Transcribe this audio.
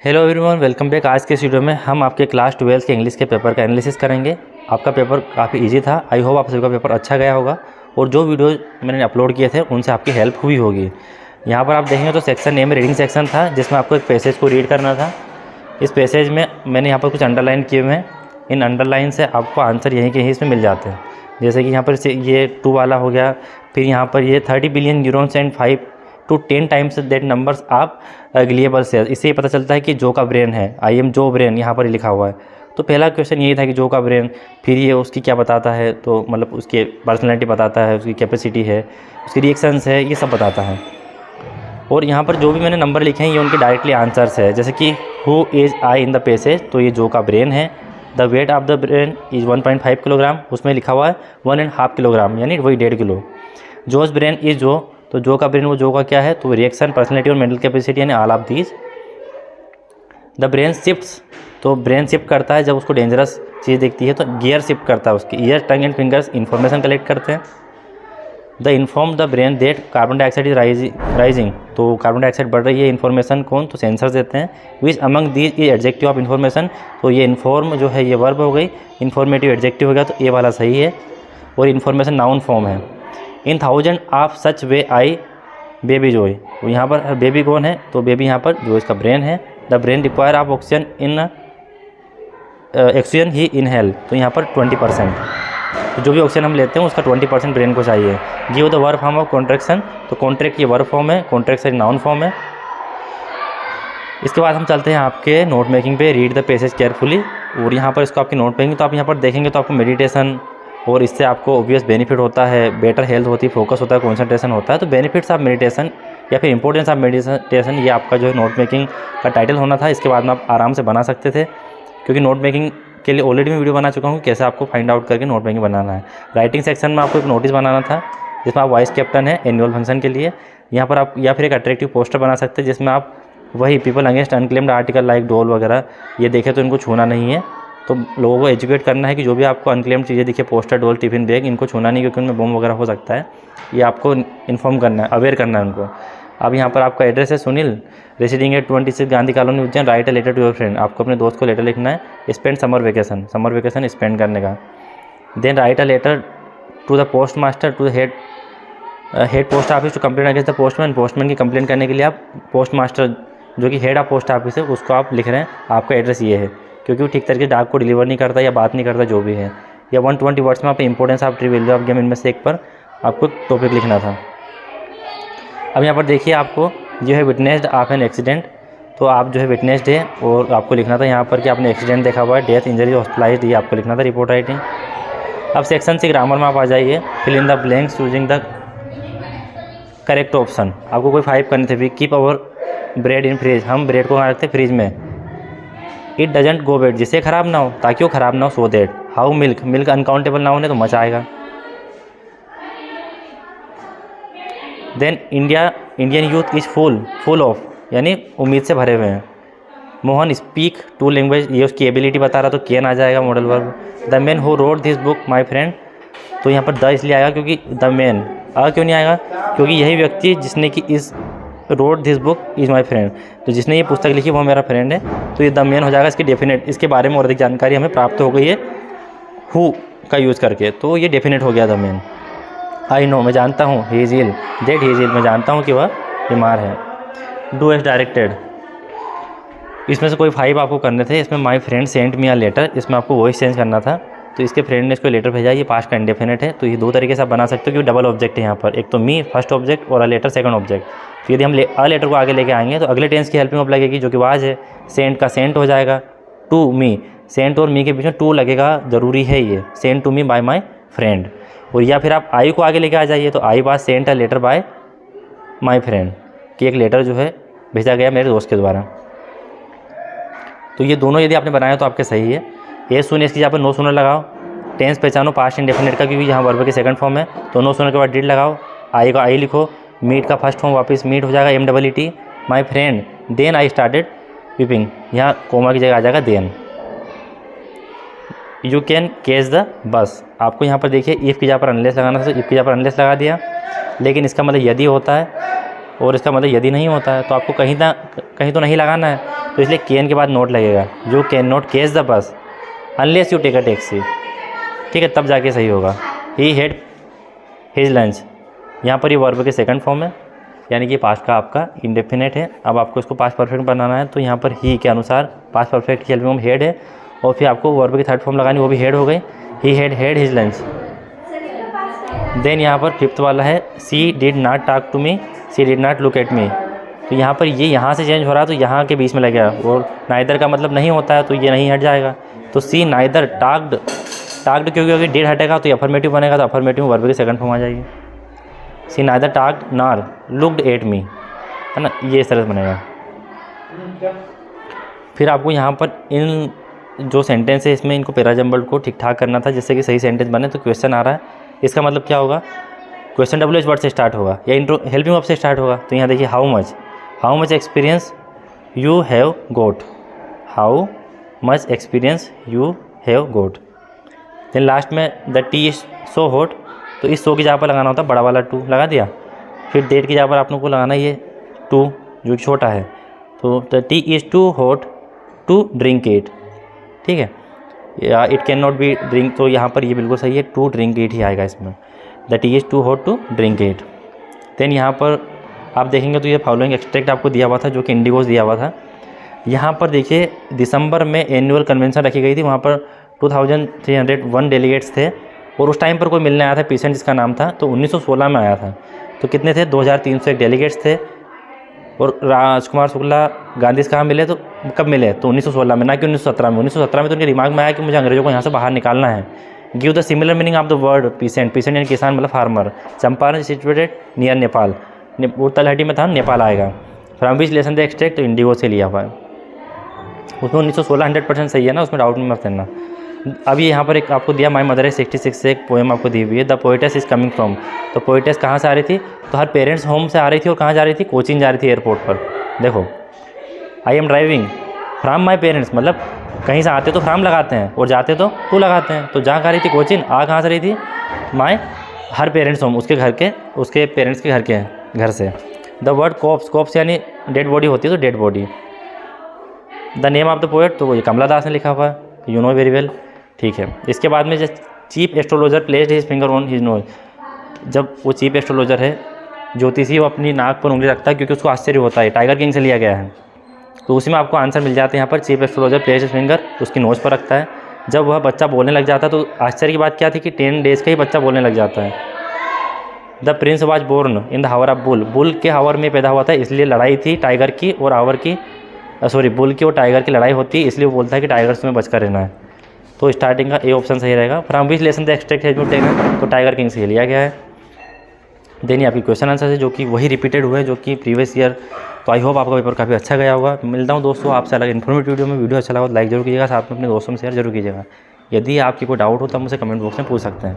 Hello everyone, welcome back. आज के इस वीडियो में हम आपके क्लास 12 के इंग्लिश के पेपर का एनालिसिस करेंगे। आपका पेपर काफ़ी इजी था। आई होप आप सभी का पेपर अच्छा गया होगा और जो वीडियो मैंने अपलोड किए थे उनसे आपकी हेल्प हुई होगी। यहाँ पर आप देखेंगे तो सेक्शन ए में रीडिंग सेक्शन था, जिसमें आपको एक पैसेज को रीड करना था। इस पैसेज में मैंने यहाँ पर कुछ अंडरलाइन किए हुए हैं। इन अंडरलाइन से आपको आंसर यहीं के यहीं इसमें मिल जाते हैं। जैसे कि यहाँ पर ये 2 वाला हो गया, फिर यहाँ पर ये 30 billion neurons and 5 to 10 times that numbers आप अग्लिएबल सेल्स। इससे ये पता चलता है कि जो का ब्रेन है, आई एम जो ब्रेन यहाँ पर लिखा हुआ है। तो पहला क्वेश्चन यही था कि जो का ब्रेन, फिर ये उसकी क्या बताता है, तो मतलब उसके पर्सनैलिटी बताता है, उसकी कैपेसिटी है, उसकी रिएक्शंस है, ये सब बताता है। और यहाँ पर जो भी मैंने नंबर लिखे हैं ये उनके डायरेक्टली आंसर्स है। जैसे कि who is I in the passage, तो ये जो का ब्रेन है। The weight of the brain is 1.5 kilogram, उसमें लिखा हुआ है 1.5 किलोग्राम, यानी वही 1.5 किलो। जोस ब्रेन इज़ जो, तो जो का ब्रेन, वो जो का क्या है, तो रिएक्शन, पर्सनैलिटी और मेंटल कैपेसिटी, यानी all of these. The brain shifts, तो ब्रेन शिफ्ट करता है जब उसको डेंजरस चीज़ दिखती है, तो गियर शिफ्ट करता है उसकी। Year, tongue and fingers information collect करते हैं। The inform the brain that carbon dioxide is rising, तो कार्बन डाइऑक्साइड बढ़ रही है। इन्फॉर्मेशन कौन, तो सेंसर्स देते हैं। Which among these is adjective of information, तो ये इन्फॉर्म जो है ये वर्ब हो गई, इन्फॉर्मेटिव एडजेक्टिव हो गया, तो ये वाला सही है। और इन्फॉर्मेशन नाउन फॉर्म है। In thousand of such way I baby Joy, तो यहाँ पर बेबी कौन है, तो बेबी यहाँ पर जो इसका ब्रेन है। The brain require of oxygen in oxygen he inhale, तो यहाँ पर 20%, तो जो भी ऑक्सीजन हम लेते हैं उसका 20% ब्रेन को चाहिए। Give the verb form of contraction, तो कॉन्ट्रैक्ट ये वर्ब फॉर्म है, कॉन्ट्रैक्शन नाउन फॉर्म है। इसके बाद हम चलते हैं आपके नोट मेकिंग पे। रीड द पैसेज केयरफुली, और यहाँ पर इसको आपकी नोट मेकिंग, तो आप यहाँ पर देखेंगे तो आपको मेडिटेशन, और इससे आपको ऑब्वियस बेनिफिट होता है, बेटर हेल्थ होती है, फोकस होता है, कंसंट्रेशन होता है। तो बेनिफिट्स ऑफ मेडिटेशन या फिर इंपॉर्टेंस ऑफ मेडिटेशन, ये आपका जो है नोट मेकिंग का टाइटल होना था। इसके बाद में आप आराम से बना सकते थे, क्योंकि नोट मेकिंग के लिए ऑलरेडी मैं वीडियो बना चुका हूँ कैसे आपको फाइंड आउट करके नोट मेकिंग बनाना है। राइटिंग सेक्शन में आपको एक नोटिस बनाना था जिसमें आप वाइस कैप्टन है एनुअल फंक्शन के लिए। यहाँ पर आप या फिर एक अट्रैक्टिव पोस्टर बना सकते हैं जिसमें आप वही people against unclaimed article like doll वगैरह ये देखें तो इनको छूना नहीं है। तो लोगों को एजुकेट करना है कि जो भी आपको अनक्लेम्ड चीज़ें दिखे, पोस्टर, डोल, टिफिन बैग, इनको छूना नहीं, क्योंकि उनमें बम वगैरह हो सकता है। ये आपको इन्फॉर्म करना है, अवेयर करना है उनको। अब यहाँ पर आपका एड्रेस है Sunil, residing at 26 Gandhi colony Ujjain. Write a letter to your friend, आपको अपने दोस्त को लेटर लिखना है। स्पेंड समर वेकेशन स्पेंड करने का। Then write a letter to the post master to the head post office to complain against the postman की complaint करने के लिए आप पोस्ट मास्टर जो कि हेड ऑफ पोस्ट ऑफिस है उसको आप लिख रहे हैं। आपका एड्रेस ये है, क्योंकि वो ठीक तरीके से डाक को डिलीवर नहीं करता या बात नहीं करता जो भी है। या 120 वर्ड्स में आप importance of tree value of game, इनमें से एक पर आपको टॉपिक लिखना था। अब यहाँ पर देखिए आपको जो है विटनेस्ड ऑफ एन एक्सीडेंट, तो आप जो है विटनेस्ड है और आपको लिखना था यहाँ पर कि आपने एक्सीडेंट देखा हुआ है, डेथ, इंजरी, हॉस्पिटलाइज्ड, ये आपको लिखना था रिपोर्ट राइटिंग। अब सेक्शन से ग्रामर में आप आ जाइए। Fill in the blanks using the correct option. आपको कोई 5 करने थे। We keep our bread in fridge, हम ब्रेड को कहाँ रखते हैं, फ्रिज में। इट डजेंट गो बैड, जिससे ख़राब ना हो, ताकि वो ख़राब ना हो, so that. How milk uncountable ना होने तो मचा आएगा। Then Indian youth is full of, यानी उम्मीद से भरे हुए हैं। मोहन स्पीक 2 लैंग्वेज, ये उसकी एबिलिटी बता रहा, तो कैन आ जाएगा modal verb. The man who wrote this book my friend, तो यहाँ पर द इसलिए आएगा क्योंकि द मैन, क्यों नहीं आएगा, क्योंकि यही व्यक्ति जिसने कि इस road this book is my friend, तो जिसने ये पुस्तक लिखी वो मेरा फ्रेंड है, तो ये द मैन हो जाएगा। इसकी डेफिनेट, इसके बारे में और अधिक जानकारी हमें प्राप्त हो गई है हु का यूज़ करके, तो ये डेफिनेट हो गया द मैन। आई नो, मैं जानता हूँ, he is ill, that he is ill, मैं जानता हूँ कि वह बीमार है। डू एज डायरेक्टेड, इसमें से कोई 5 आपको करने थे। इसमें my friend sent me a letter, इसमें आपको वॉइस चेंज करना था, तो इसके फ्रेंड ने इसको लेटर भेजा, ये पास्ट का इंडेफिनेट है। तो ये 2 तरीके से आप बना सकते हो, क्योंकि डबल ऑब्जेक्ट है यहाँ पर, एक तो मी फर्स्ट ऑब्जेक्ट और अ लेटर सेकंड ऑब्जेक्ट। तो यदि हम अ लेटर को आगे लेके आएंगे तो अगले टेंस की हेल्पिंग ऑफ लगेगी, जो कि वाज है। सेंट का सेंट हो जाएगा टू मी, सेंट और मी के बीच में टू लगेगा, ज़रूरी है ये, sent to me by my friend. और या फिर आप आई को आगे लेके आ जाइए, तो I was sent a letter by my friend, कि एक लेटर जो है भेजा गया मेरे दोस्त के द्वारा। तो ये दोनों यदि आपने बनाया तो आपके सही है। ये सुने, इसकी जगह पर नो सुनर लगाओ। टेंस पहचानो पास्ट इंडेफिनिट का, क्योंकि यहाँ वर्ब की सेकंड फॉर्म है, तो नो सुनर के बाद डिड लगाओ। आई का आई लिखो, मीट का फर्स्ट फॉर्म वापस मीट हो जाएगा, MEET, my friend. Then I started weeping, यहाँ कोमा की जगह आ जाएगा then. You can catch the bus, आपको यहाँ पर देखिए इफ़ की जगह पर अनलेस लगाना था, तो इफ़ की जगह पर अनलेस लगा दिया, लेकिन इसका मतलब यदि होता है और इसका मतलब यदि नहीं होता है, तो आपको कहीं तो नहीं लगाना है। तो इसलिए कैन के बाद नॉट लगेगा, you can not catch the bus unless you take a taxi, ठीक है, तब जाके सही होगा। ही हैड हिज लंच, यहाँ पर ये वर्ब के सेकंड फॉर्म है, यानी कि पास्ट का आपका इंडेफिनेट है। अब आपको इसको पास्ट परफेक्ट बनाना है, तो यहाँ पर ही के अनुसार पास्ट परफेक्ट की हेल्पिंग फॉर्म हेड है, और फिर आपको वर्ब की थर्ड फॉर्म लगानी, वो भी हेड हो गई, he had had his lunch. Then यहाँ पर फिफ्थ वाला है she did not talk to me, she did not look at me. तो यहाँ पर ये यहाँ से चेंज हो रहा है, तो यहाँ के बीच में लगेगा, और नाइदर का मतलब नहीं होता है, तो ये नहीं हट जाएगा। तो सी नाइदर टॉक्ड, टॉक्ड क्योंकि डिड हटेगा तो ये अफर्मेटिव बनेगा, तो अफर्मेटिव वर्ब की सेकंड फॉर्म आ जाएगी। She neither talked nor looked at me, है ना, ये इस तरह से बनेगा। फिर आपको यहाँ पर इन जो सेंटेंस है इसमें इनको पैराजम्बल को ठीक ठाक करना था, जिससे कि सही सेंटेंस बने। तो क्वेश्चन आ रहा है, इसका मतलब क्या होगा, क्वेश्चन WH वर्ड से स्टार्ट होगा या इंट्रो हेल्पिंग वर्ब से स्टार्ट होगा। तो यहाँ देखिए how much experience you have got, how much experience you have got. Then last में the tea is so hot, तो इस सो की जगह पर लगाना होता है बड़ा वाला टू, लगा दिया। फिर डेट की जगह पर आप लोग को लगाना ये टू जो छोटा है, तो the tea is too hot to drink it, ठीक है, या it can not be drink, तो यहाँ पर ये बिल्कुल सही है, टू ड्रिंक इट ही आएगा इसमें, the tea is too hot to drink it. Then यहाँ पर आप देखेंगे तो ये फॉलोइंग एक्सट्रैक्ट आपको दिया हुआ था, जो कि इंडिगोज दिया हुआ था। यहाँ पर देखिए दिसंबर में एनुअल कन्वेंशन रखी गई थी, वहाँ पर 2301 डेलीगेट्स थे, और उस टाइम पर कोई मिलने आया था पेशेंट जिसका नाम था, तो 1916 में आया था। तो कितने थे, 2301 डेलीगेट्स थे। और राजकुमार शुक्ला गांधी से कहाँ मिले, तो कब मिले, तो 1916 में, ना कि 1917 में। 1917 में तो उनके दिमाग में आया कि मुझे अंग्रेजों को यहाँ से बाहर निकालना है। Give the similar meaning of the word pheasant, pheasant यानी किसान मतलब farmer. Champaran situated near Nepal, वो तलहटी में था, नेपाल आएगा। From which lesson the extract, तो इंडिगो से लिया हुआ है। उसमें 1916 100% सही है ना, उसमें डाउट में मत करना। अभी यहाँ पर एक आपको दिया माई मदर है 66 से एक पोएम आपको दी हुई है, the poetess is coming from. तो पोएटेस कहाँ से आ रही थी, तो हर पेरेंट्स होम से आ रही थी, और कहाँ जा रही थी, कोचिंग जा रही थी एयरपोर्ट पर। देखो I am driving from my parents, मतलब कहीं से आते तो फ्राम लगाते हैं और जाते तो टू लगाते हैं। तो जहाँ कहाँ रही थी कोचिंग, आ कहाँ से रही थी, माई हर पेरेंट्स होम, उसके घर के, उसके पेरेंट्स के घर से। द वर्ड कॉप्स, कॉप्स यानी डेड बॉडी होती है, तो dead body. The name of the poet, तो वो कमला दास ने लिखा हुआ है, यू नो वेरी वेल, ठीक है। इसके बाद में जो chief astrologer placed his finger on his nose, जब वो चीफ एस्ट्रोलॉजर है ज्योतिषी, वो अपनी नाक पर उंगली रखता है क्योंकि उसको आश्चर्य होता है, टाइगर किंग से लिया गया है। तो उसी में आपको आंसर मिल जाते हैं। यहाँ पर chief astrologer placed his finger उसकी नोज पर रखता है। जब वह बच्चा बोलने लग जाता है, तो आश्चर्य की बात क्या थी कि 10 डेज़ का ही बच्चा बोलने लग जाता है। The prince was born in the hour of bull, bull के हावर में पैदा हुआ था, इसलिए लड़ाई थी टाइगर की और हावर की, बुल की और टाइगर की लड़ाई होती है, इसलिए वो बोलता है कि टाइगर से में बचकर रहना है। तो स्टार्टिंग का ए ऑप्शन सही रहेगा। From which lesson the extract has been taken, तो टाइगर किंग से लिया गया है। देन ये आपकी क्वेश्चन आंसर है जो कि वही रिपीटेड हुए जो कि प्रीवियस ईयर। तो आई होप आपका पेपर काफ़ी अच्छा गया होगा। मिलता हूँ दोस्तों आपसे अलग इन्फॉर्मेटिव वीडियो में। वीडियो अच्छा लगा तो लाइक जरूर कीजिएगा, साथ में अपने दोस्तों में शेयर जरूर कीजिएगा। यदि आपकी कोई डाउट हो तो मुझसे कमेंट बॉक्स में पूछ सकते हैं।